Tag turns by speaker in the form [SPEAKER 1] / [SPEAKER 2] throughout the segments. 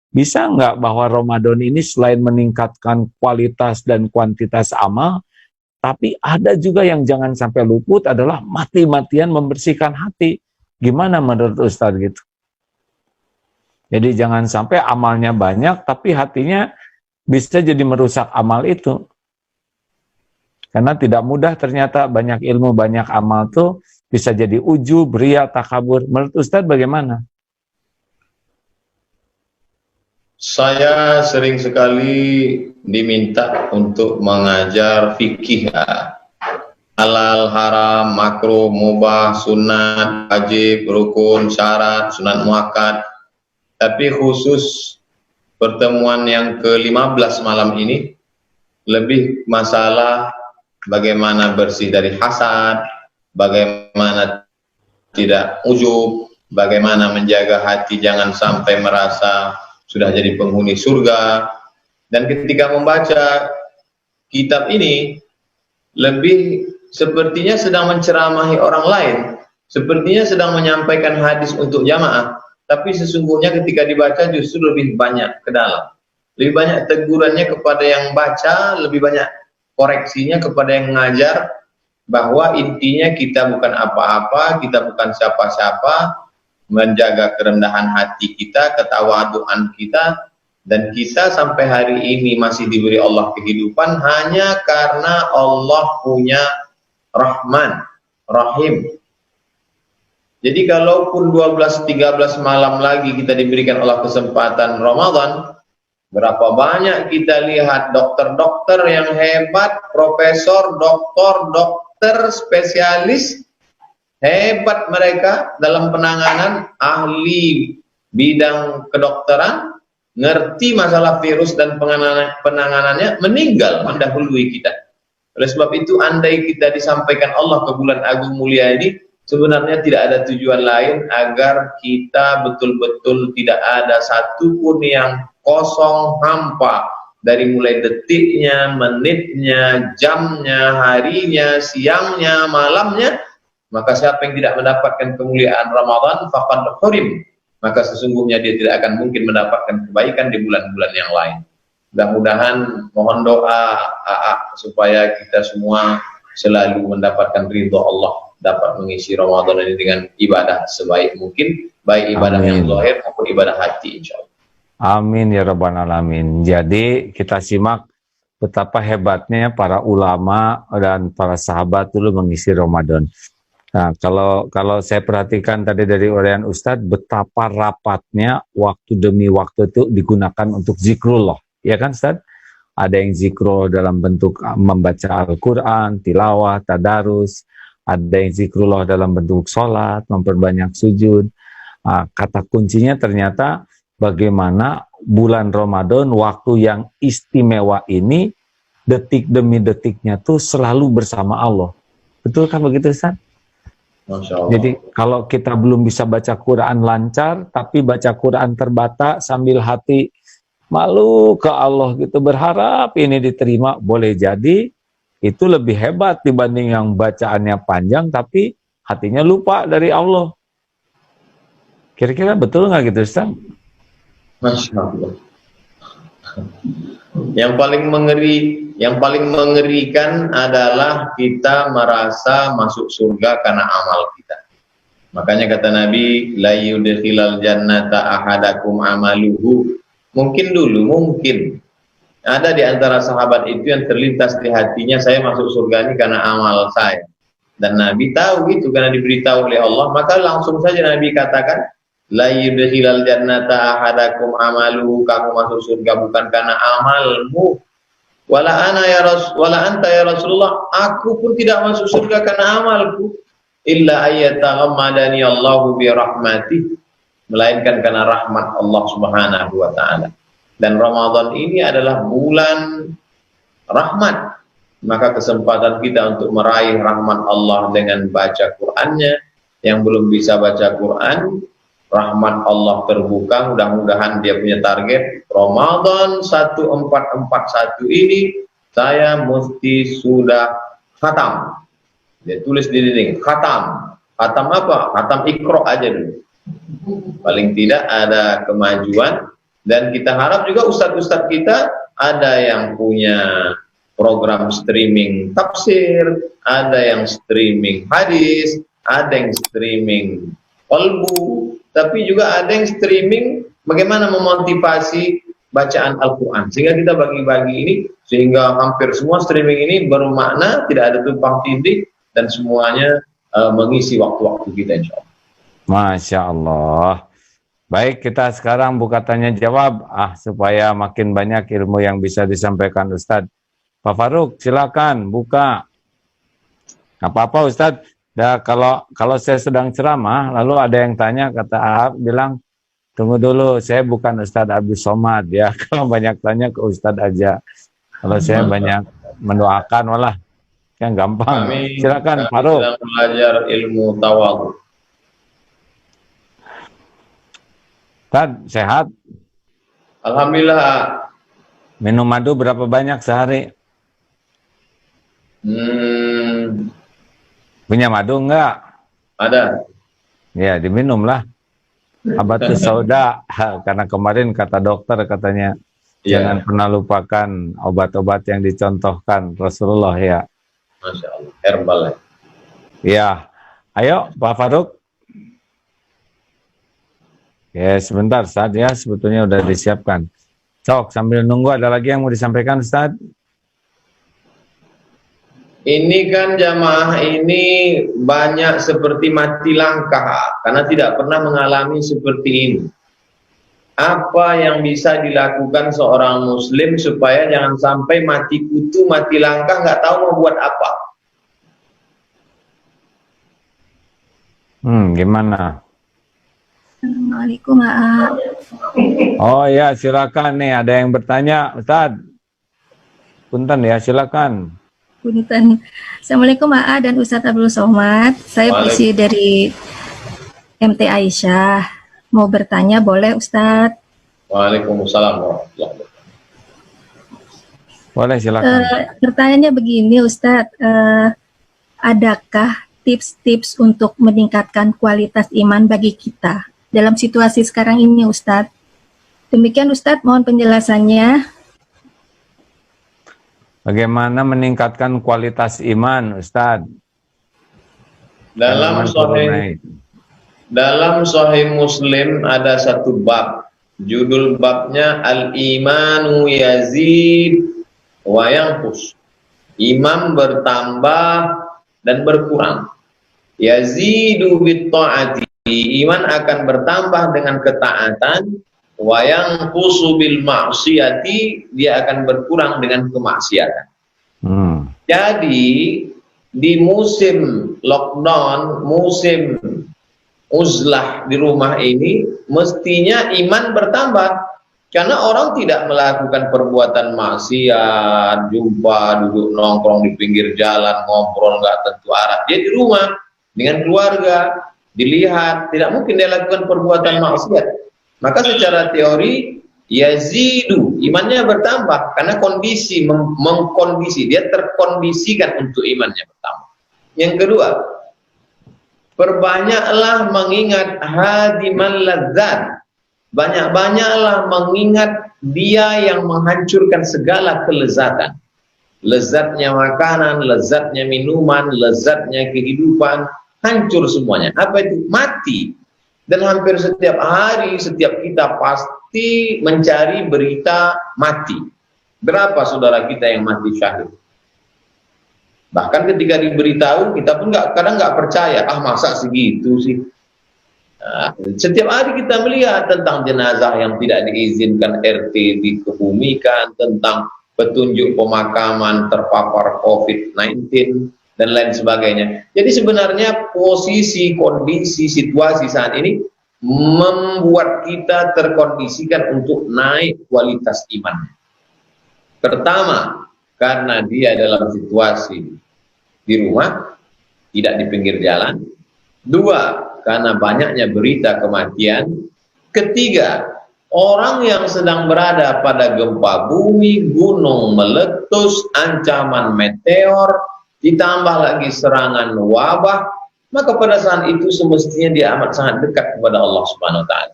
[SPEAKER 1] Bisa nggak bahwa Ramadan ini selain meningkatkan kualitas dan kuantitas amal, tapi ada juga yang jangan sampai luput adalah mati-matian membersihkan hati. Gimana menurut Ustadz gitu? Jadi jangan sampai amalnya banyak, tapi hatinya bisa jadi merusak amal itu. Karena tidak mudah ternyata banyak ilmu, banyak amal tuh bisa jadi ujub, ria, takabur. Menurut Ustadz bagaimana?
[SPEAKER 2] Saya sering sekali diminta untuk mengajar fikih, halal, haram, makruh, mubah, sunat, wajib, rukun, syarat, sunat muakkad. Tapi khusus pertemuan yang ke-15 malam ini lebih masalah bagaimana bersih dari hasad, bagaimana tidak ujub, bagaimana menjaga hati jangan sampai merasa sudah jadi penghuni surga. Dan ketika membaca kitab ini, lebih sepertinya sedang menceramahi orang lain, sepertinya sedang menyampaikan hadis untuk jamaah, tapi sesungguhnya ketika dibaca justru lebih banyak ke dalam. Lebih banyak tegurannya kepada yang baca, lebih banyak koreksinya kepada yang mengajar, bahwa intinya kita bukan apa-apa, kita bukan siapa-siapa, menjaga kerendahan hati kita, ketawaduan kita, dan kita sampai hari ini masih diberi Allah kehidupan hanya karena Allah punya Rahman, Rahim. Jadi kalaupun 12-13 malam lagi kita diberikan Allah kesempatan Ramadan, berapa banyak kita lihat dokter-dokter yang hebat, profesor, dokter spesialis, hebat mereka dalam penanganan, ahli bidang kedokteran, ngerti masalah virus dan penanganannya, meninggal mendahului kita. Oleh sebab itu, andai kita disampaikan Allah ke bulan agung mulia ini, sebenarnya tidak ada tujuan lain agar kita betul-betul tidak ada satupun yang kosong, hampa, dari mulai detiknya, menitnya, jamnya, harinya, siangnya, malamnya. Maka siapa yang tidak mendapatkan kemuliaan Ramadan, faqad hurim, maka sesungguhnya dia tidak akan mungkin mendapatkan kebaikan di bulan-bulan yang lain. Mudah-mudahan mohon doa supaya kita semua selalu mendapatkan ridho Allah, dapat mengisi Ramadan ini dengan ibadah sebaik mungkin, baik ibadah yang zahir maupun ibadah hati, insyaallah.
[SPEAKER 1] Amin ya rabbal alamin. Jadi kita simak betapa hebatnya para ulama dan para sahabat dulu mengisi Ramadan. Nah, kalau saya perhatikan tadi dari uraian Ustadz, betapa rapatnya waktu demi waktu itu digunakan untuk zikrullah, ya kan Ustadz? Ada yang zikrullah dalam bentuk membaca Al-Quran, tilawah, tadarus, ada yang zikrullah dalam bentuk sholat, memperbanyak sujud. Nah, kata kuncinya ternyata bagaimana bulan Ramadan, waktu yang istimewa ini, detik demi detiknya tuh selalu bersama Allah. Betul kan begitu Ustadz? Jadi kalau kita belum bisa baca Quran lancar, tapi baca Quran terbata sambil hati malu ke Allah gitu, berharap ini diterima, boleh jadi itu lebih hebat dibanding yang bacaannya panjang tapi hatinya lupa dari Allah. Kira-kira betul nggak gitu Ustaz?
[SPEAKER 2] Masya Allah. Yang paling mengerikan adalah kita merasa masuk surga karena amal kita. Makanya kata Nabi, la yudkhilal jannata ahadakum amaluhu. Mungkin ada di antara sahabat itu yang terlintas di hatinya, saya masuk surga ini karena amal saya. Dan Nabi tahu itu karena diberitahu oleh Allah, maka langsung saja Nabi katakan, la yudkhilal jannata ahadakum amaluhu, kamu masuk surga bukan karena amalmu. Wala anta ya Rasulullah, aku pun tidak masuk surga karena amalku. Illa ayyataghammadani Allahu bi rahmatih, melainkan karena rahmat Allah Subhanahu wa taala. Dan Ramadan ini adalah bulan rahmat. Maka kesempatan kita untuk meraih rahmat Allah dengan baca Qur'annya. Yang belum bisa baca Qur'an, rahmat Allah terbuka, mudah-mudahan dia punya target Ramadan 1441 ini saya mesti sudah khatam. Dia tulis di dinding, khatam. Khatam apa? Khatam Iqra aja dulu. Paling tidak ada kemajuan Dan kita harap juga ustadz-ustadz kita ada yang punya program streaming tafsir, ada yang streaming hadis, ada yang streaming qalbu, tapi juga ada yang streaming bagaimana memotivasi bacaan Al-Quran. Sehingga kita bagi-bagi ini, sehingga hampir semua streaming ini bermakna, tidak ada tumpang tindih, dan semuanya mengisi waktu-waktu kita, insya Allah.
[SPEAKER 1] Masya Allah. Baik, kita sekarang buka tanya jawab supaya makin banyak ilmu yang bisa disampaikan Ustadz. Pak Faruk, silakan buka. Apa-apa Ustadz. Kalau saya sedang ceramah, lalu ada yang tanya, kata Ahab bilang, tunggu dulu, saya bukan Ustadz Abdul Somad ya. Kalau banyak tanya ke Ustadz aja. Kalau saya banyak mendoakan, malah yang gampang. Silakan Pak Faruk.
[SPEAKER 2] Sedang belajar ilmu tawadhu.
[SPEAKER 1] Ustadz, sehat?
[SPEAKER 2] Alhamdulillah.
[SPEAKER 1] Minum madu berapa banyak sehari? Punya madu enggak?
[SPEAKER 2] Ada.
[SPEAKER 1] Ya, diminumlah. Habatus sauda. Karena kemarin kata dokter katanya, jangan pernah lupakan obat-obat yang dicontohkan Rasulullah ya.
[SPEAKER 2] Masya Allah, herbal ya.
[SPEAKER 1] Ya, ayo Pak Faruk. Ya, sebentar Ustaz ya, sebetulnya udah disiapkan. Sok, sambil nunggu ada lagi yang mau disampaikan Ustaz?
[SPEAKER 2] Ini kan jamaah ini banyak seperti mati langkah karena tidak pernah mengalami seperti ini. Apa yang bisa dilakukan seorang muslim supaya jangan sampai mati kutu, mati langkah, nggak tahu mau buat apa?
[SPEAKER 1] Gimana?
[SPEAKER 3] Assalamualaikum, Aa.
[SPEAKER 1] Oh ya, silakan nih, ada yang bertanya, Ustadz. Punten ya, silakan.
[SPEAKER 3] Punten. Assalamualaikum, Aa dan Ustadz Abdul Somad. Saya Pusi dari MT Aisyah. Mau bertanya, boleh Ustadz?
[SPEAKER 2] Waalaikumsalam warahmatullahi wabarakatuh.
[SPEAKER 1] Boleh, silakan.
[SPEAKER 3] Pertanyaannya begini, Ustadz. Adakah tips-tips untuk meningkatkan kualitas iman bagi kita dalam situasi sekarang ini, Ustadz? Demikian Ustadz, mohon penjelasannya.
[SPEAKER 1] Bagaimana meningkatkan kualitas iman, Ustadz?
[SPEAKER 2] Dalam Sahih Muslim ada satu bab, judul babnya Al-Imanu Yazid wa Yanqus. Iman bertambah dan berkurang. Yazidu bit ta'ati, iman akan bertambah dengan ketaatan, wa yanqusu bil ma'siyati, dia akan berkurang dengan kemaksiatan. Jadi di musim lockdown, musim uzlah di rumah ini, mestinya iman bertambah karena orang tidak melakukan perbuatan maksiat, jumpa, duduk nongkrong di pinggir jalan, ngobrol nggak tentu arah. Dia di rumah dengan keluarga, dilihat, tidak mungkin dia lakukan perbuatan maksiat. Maka secara teori yazidu, imannya bertambah karena kondisi mengkondisi, dia terkondisikan untuk imannya bertambah. Yang kedua, perbanyaklah mengingat hadiman ladzat, banyak-banyaklah mengingat dia yang menghancurkan segala kelezatan. Lezatnya makanan, lezatnya minuman, lezatnya kehidupan, hancur semuanya. Apa itu? Mati. Dan hampir setiap hari, setiap kita pasti mencari berita mati. Berapa saudara kita yang mati syahid? Bahkan ketika diberitahu, kita pun kadang nggak percaya. Masa segitu sih? Nah, setiap hari kita melihat tentang jenazah yang tidak diizinkan RT dikebumikan, tentang petunjuk pemakaman terpapar COVID-19, dan lain sebagainya. Jadi sebenarnya posisi, kondisi, situasi saat ini membuat kita terkondisikan untuk naik kualitas iman. Pertama, karena dia dalam situasi di rumah, tidak di pinggir jalan. Dua, karena banyaknya berita kematian. Ketiga, orang yang sedang berada pada gempa bumi, gunung meletus, ancaman meteor, ditambah lagi serangan wabah, maka pada saat itu semestinya dia amat sangat dekat kepada Allah Subhanahu wa taala.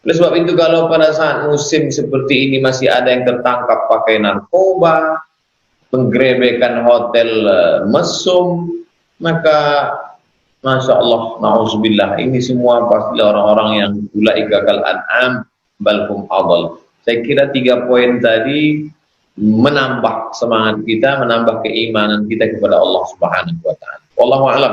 [SPEAKER 2] Oleh sebab itu kalau pada saat musim seperti ini masih ada yang tertangkap pakai narkoba, penggerebekan hotel mesum, maka Masya Allah, na'udzubillah, ini semua pasti orang-orang yang ulaika kal an'am balhum adal. Saya kira 3 poin tadi menambah semangat kita, menambah keimanan kita kepada Allah Subhanahu wa taala. Wallahu a'lam.